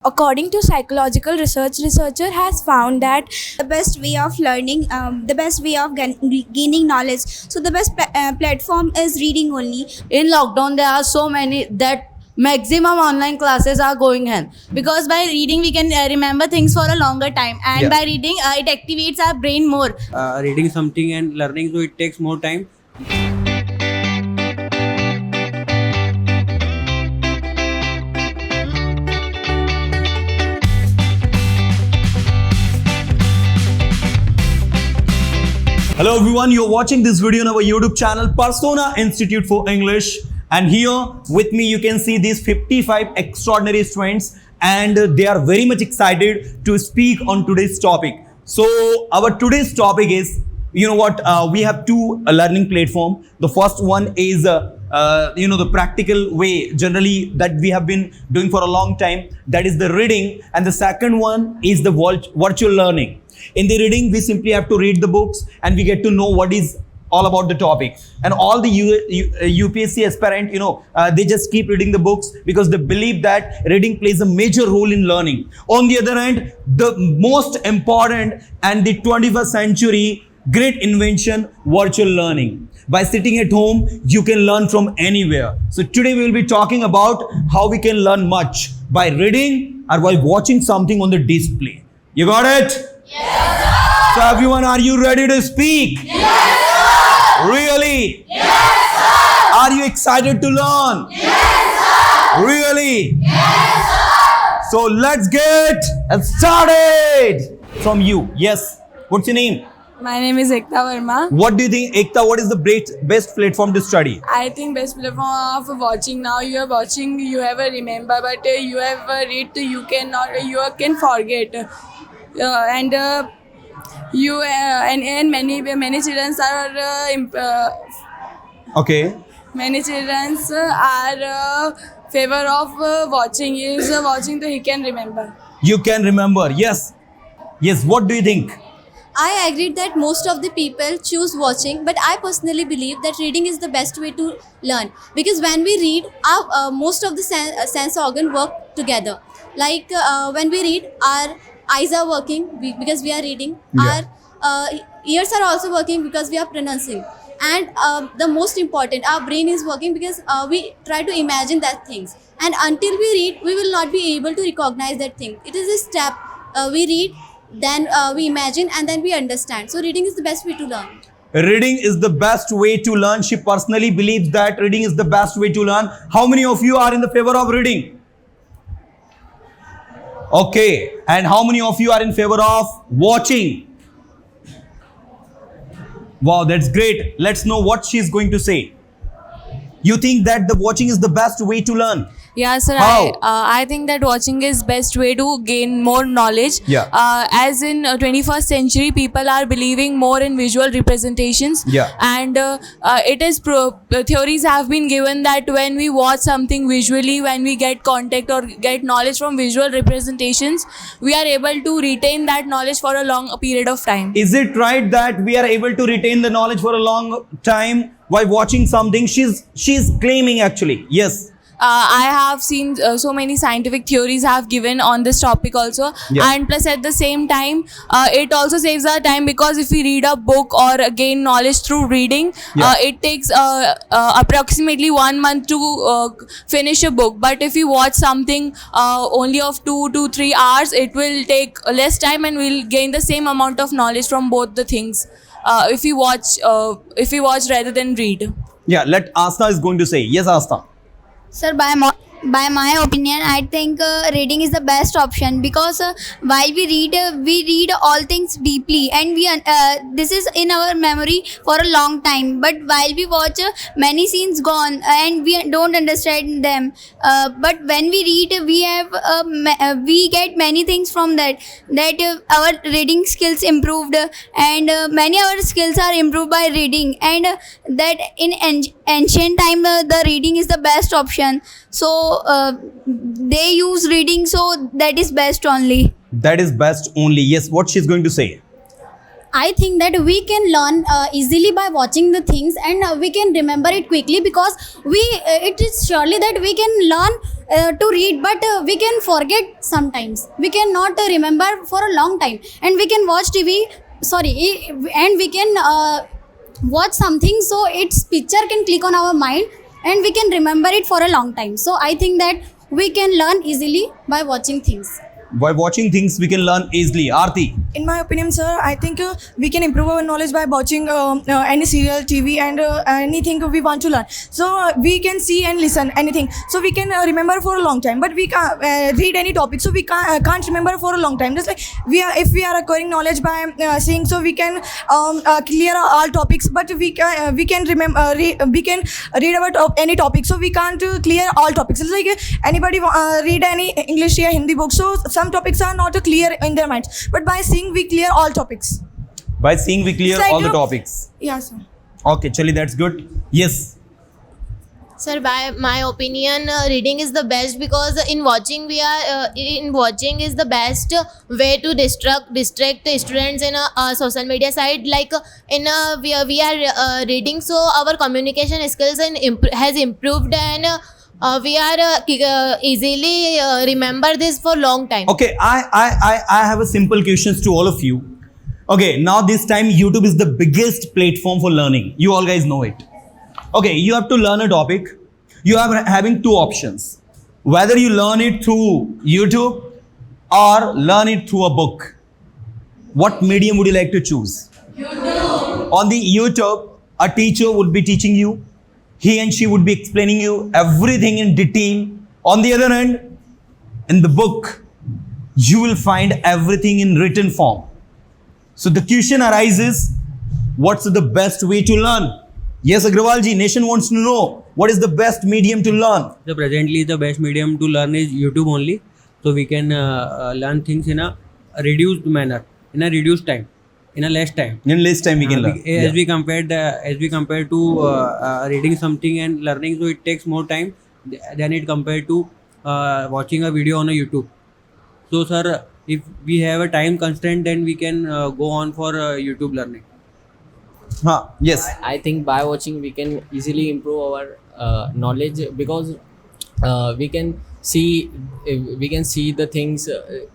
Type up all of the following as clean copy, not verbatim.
According to psychological research, researcher has found that the best way of learning, the best way of gaining knowledge. So the best platform is reading only. In lockdown there are so many that maximum online classes are going on because by reading we can remember things for a longer time, and by reading it activates our brain more. Reading something and learning, so it takes more time. Hello everyone, you're watching this video on our YouTube channel Persona Institute for English, and here with me you can see these 55 extraordinary students, and they are very much excited to speak on today's topic. So our today's topic is, we have two learning platform. The first one is the practical way generally that we have been doing for a long time, that is the reading, and the second one is the virtual learning. In the reading, we simply have to read the books and we get to know what is all about the topic. And all the UPSC aspirant, they just keep reading the books because they believe that reading plays a major role in learning. On the other hand, the most important and the 21st century great invention, virtual learning. By sitting at home, you can learn from anywhere. So today we will be talking about how we can learn much by reading or by watching something on the display. You got it? Yes, sir. So everyone, are you ready to speak? Yes, sir. Really? Yes, sir. Are you excited to learn? Yes, sir. Really? Yes, sir. So let's get started. From you, yes. What's your name? my name is Ekta Verma. What do you think, Ekta, what is the best platform to study? I think best platform of watching. Now you are watching, you have a remember, but you have a read, you can forget. And many children are Okay. many children are favor of watching is watching, so he can remember. You can remember, yes. Yes, what do you think? I agree that most of the people choose watching, but I personally believe that reading is the best way to learn, because when we read, most of the sense organ work together. Like when we read, our eyes are working because we are reading. Yeah. Our ears are also working because we are pronouncing. And the most important, our brain is working because we try to imagine that things. And until we read, we will not be able to recognize that thing. It is a step. We read, then we imagine, and then we understand. So reading is the best way to learn. Reading is the best way to learn. She personally believes that reading is the best way to learn. How many of you are in the favor of reading? Okay. And how many of you are in favor of watching? Wow, that's great. Let's know what she's going to say. You think that the watching is the best way to learn? Yeah, sir. How? I think that watching is best way to gain more knowledge. Yeah. As in 21st century, people are believing more in visual representations. Yeah. And it is theories have been given that when we watch something visually, when we get contact or get knowledge from visual representations, we are able to retain that knowledge for a long period of time. Is it right that we are able to retain the knowledge for a long time by watching something? She's claiming actually. Yes. I have seen so many scientific theories have given on this topic also. Yeah. And plus at the same time it also saves our time, because if we read a book or gain knowledge through reading, it takes approximately 1 month to finish a book. But if we watch something only of 2 to 3 hours, it will take less time and we'll gain the same amount of knowledge from both the things if we watch rather than read. Yeah, let Asta is going to say. Yes, Asta. Sir, by my opinion, I think reading is the best option, because while we read all things deeply, and this is in our memory for a long time. But while we watch, many scenes gone and we don't understand them. But when we read, we get many things from that. Our reading skills improved, and many our skills are improved by reading. And that in ancient time, the reading is the best option. So they use reading, so that is best only. That is best only. Yes, what she's going to say. I think that we can learn easily by watching the things, and we can remember it quickly, because it is surely that we can learn to read, but we can forget sometimes. We cannot remember for a long time, and we can watch TV. And we can watch something, so its picture can click on our mind, and we can remember it for a long time. So I think that we can learn easily by watching things. By watching things, we can learn easily. Aarti. In my opinion, sir, I think we can improve our knowledge by watching any serial, TV, and anything we want to learn. So we can see and listen anything. So we can remember for a long time. But we can't read any topic, so we can't remember for a long time. Just like if we are acquiring knowledge by seeing, so we can clear all topics. But we can remember we can read about any topic, so we can't clear all topics. It's like anybody read any English or Hindi book, so some topics are not clear in their minds. But by seeing, we clear all topics. By seeing, we clear It's like all the a- topics. Yeah, sir. Okay, Chali, that's good. Yes. Sir, by my opinion, reading is the best, because in watching is the best way to distract the students in a social media site. Like we are reading, so our communication skills has improved, and we are easily remember this for long time. Okay, I have a simple questions to all of you. Okay, now this time YouTube is the biggest platform for learning. You all guys know it. Okay, you have to learn a topic. You are having two options. Whether you learn it through YouTube or learn it through a book. What medium would you like to choose? YouTube. On the YouTube, a teacher would be teaching you. He and she would be explaining you everything in detail. On the other hand, in the book, you will find everything in written form. So the question arises, what's the best way to learn? Yes, Agrawal ji, nation wants to know, what is the best medium to learn? So presently the best medium to learn is YouTube only. So we can learn things in a reduced manner, in a reduced time, in a less time. In less time we can learn. As we compare to reading something and learning, so it takes more time than it compared to watching a video on a YouTube. So sir, if we have a time constraint, then we can go on for YouTube learning. Yes. I think by watching we can easily improve our knowledge, because we can see the things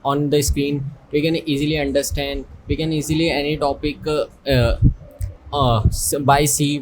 on the screen. We can easily understand. We can easily any topic by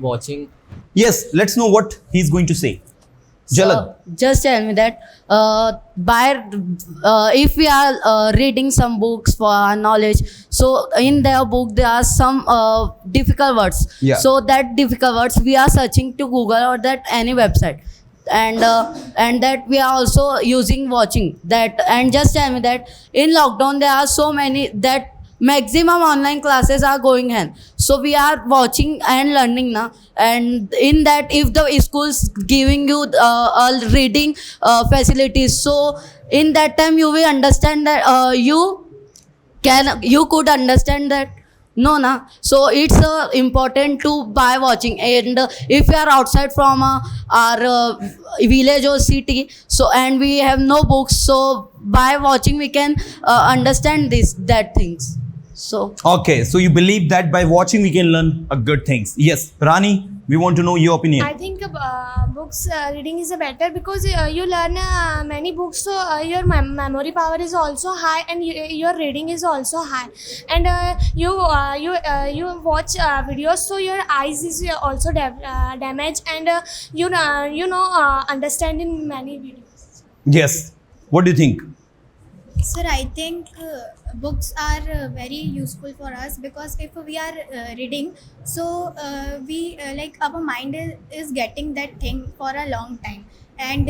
watching. Yes, let's know what he's going to say. Jalad. So, just tell me that if we are reading some books for our knowledge, so in their book there are some difficult words. Yeah. So that difficult words we are searching to Google or that any website, and that we are also using watching that. And just tell me that in lockdown there are so many that maximum online classes are going on, so we are watching and learning now. And in that, if the schools giving you all reading facilities, so in that time you will understand that you could understand that no na. So it's important to by watching. And if we are outside from our village or city, so and we have no books, so by watching we can understand that things. So Okay, so you believe that by watching we can learn good things. Yes, Rani, we want to know your opinion. I think books reading is better, because you learn many books, so your memory power is also high, and your reading is also high. And you watch videos, so your eyes is also damaged, and you understanding many videos. Yes. What do you think? Sir, I think books are very useful for us, because if we are reading, so we like our mind is getting that thing for a long time. And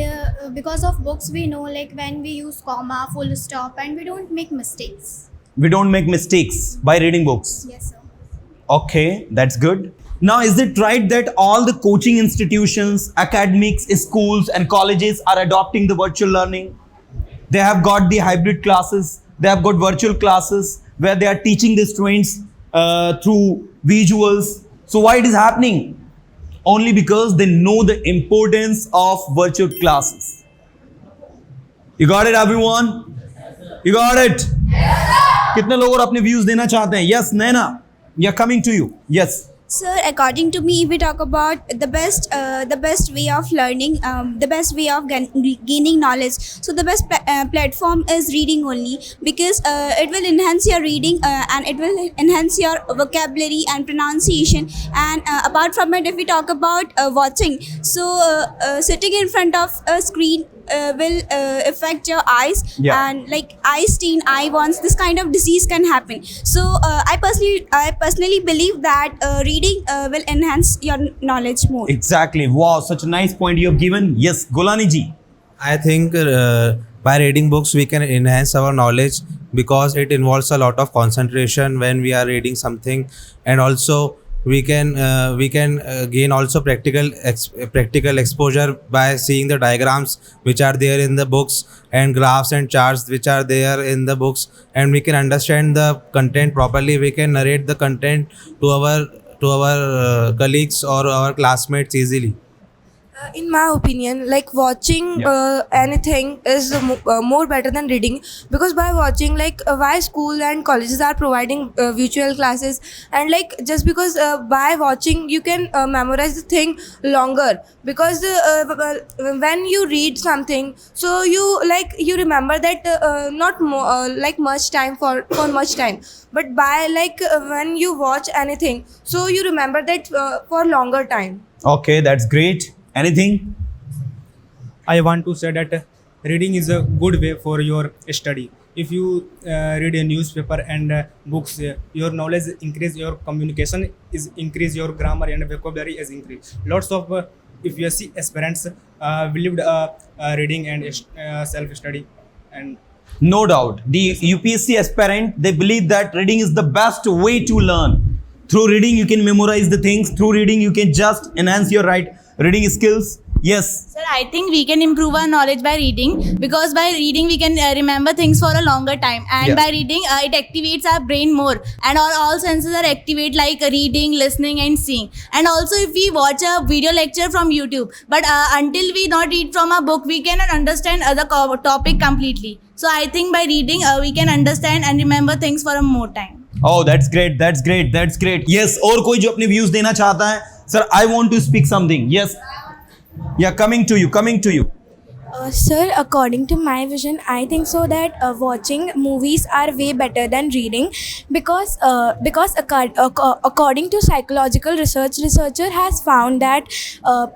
because of books, we know like when we use comma, full stop, and we don't make mistakes. We don't make mistakes by reading books. Yes, sir. Okay, that's good. Now, is it right that all the coaching institutions, academics, schools and colleges are adopting the virtual learning? They have got the hybrid classes. They have got virtual classes where they are teaching the students through visuals. So why it is happening? Only because they know the importance of virtual classes. You got it, everyone? You got it? कितने लोग और अपने views देना चाहते हैं? Yes, Naina. Yeah, coming to you. Yes. Sir, according to me, if we talk about the best way of learning, the best way of gaining knowledge, so the best platform is reading only, because it will enhance your reading and it will enhance your vocabulary and pronunciation. And apart from it, if we talk about watching, so sitting in front of a screen will affect your eyes, Yeah. and like eye strain, eye burns, this kind of disease can happen. So I personally believe that reading will enhance your knowledge more. Exactly. Wow, such a nice point you have given. Yes, Golani ji. I think by reading books we can enhance our knowledge, because it involves a lot of concentration when we are reading something, and also we can gain also practical exposure by seeing the diagrams which are there in the books, and graphs and charts which are there in the books, and we can understand the content properly. We can narrate the content to our colleagues or our classmates easily. In my opinion, like watching anything is more better than reading, because by watching, like why school and colleges are providing virtual classes, and like just because by watching you can memorize the thing longer, because when you read something, so you remember that not more like much time for much time, but by when you watch anything, so you remember that for longer time. Okay, that's great. Anything? I want to say that reading is a good way for your study. If you read a newspaper and books, your knowledge increase, your communication is increase, your grammar and vocabulary is increased. Lots of UPSC aspirants believed reading and self-study. And No doubt. The UPSC aspirant, they believe that reading is the best way to learn. Through reading, you can memorize the things. Through reading, you can just enhance your reading skills. Yes. Sir, I think we can improve our knowledge by reading, because by reading we can remember things for a longer time, and Yeah. by reading it activates our brain more, and all senses are activate, like reading, listening and seeing. And also if we watch a video lecture from YouTube, but until we not read from a book, we cannot understand the topic completely. So I think by reading we can understand and remember things for a more time. Oh, that's great. That's great. That's great. Yes. और कोई जो अपने views देना चाहता है? Sir, I want to speak something. Yes. Yeah, coming to you. Coming to you. Sir, according to my vision, I think so that watching movies are way better than reading, because according to psychological research, researcher has found that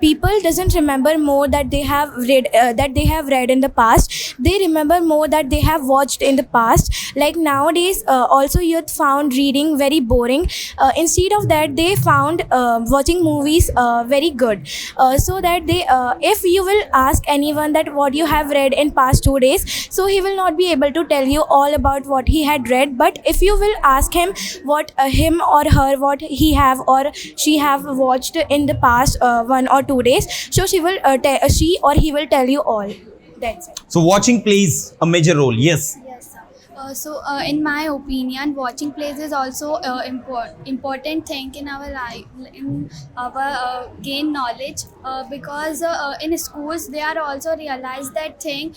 people doesn't remember more that they have read in the past. They remember more that they have watched in the past. Like nowadays, also youth found reading very boring. Instead of that, they found watching movies very good. So that they, if you will ask anyone that what you have read in past 2 days, so he will not be able to tell you all about what he had read. But if you will ask him what him or her, what he have or she have watched in the past 1 or 2 days, so she or he will tell you all. That's it. So watching plays a major role. Yes. So in my opinion, watching plays is also important thing in our life, in our gain knowledge, because in schools they are also realize that thing,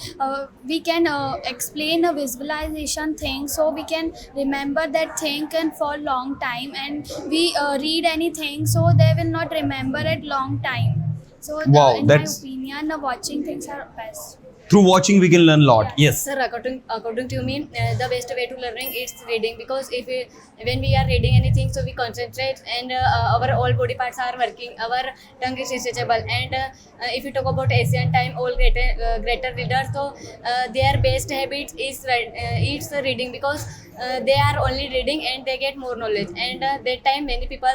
we can explain a visualization thing, so we can remember that thing and for long time, and we read anything, so they will not remember it long time. So Wow, in that's- my opinion, watching things are best. Through watching, we can learn a lot. Yes. Sir, according to me, the best way to learning is reading, because when we are reading anything, so we concentrate, and our all body parts are working, our tongue is stretchable. And if you talk about ancient time, all greater readers, so their best habit is reading, because they are only reading and they get more knowledge. And that time many people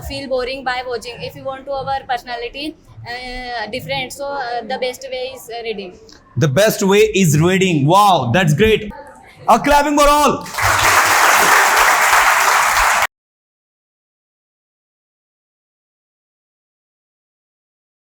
feel boring by watching. If you want to our personality different, so the best way is reading. The best way is reading. Wow, that's great. A clapping for all.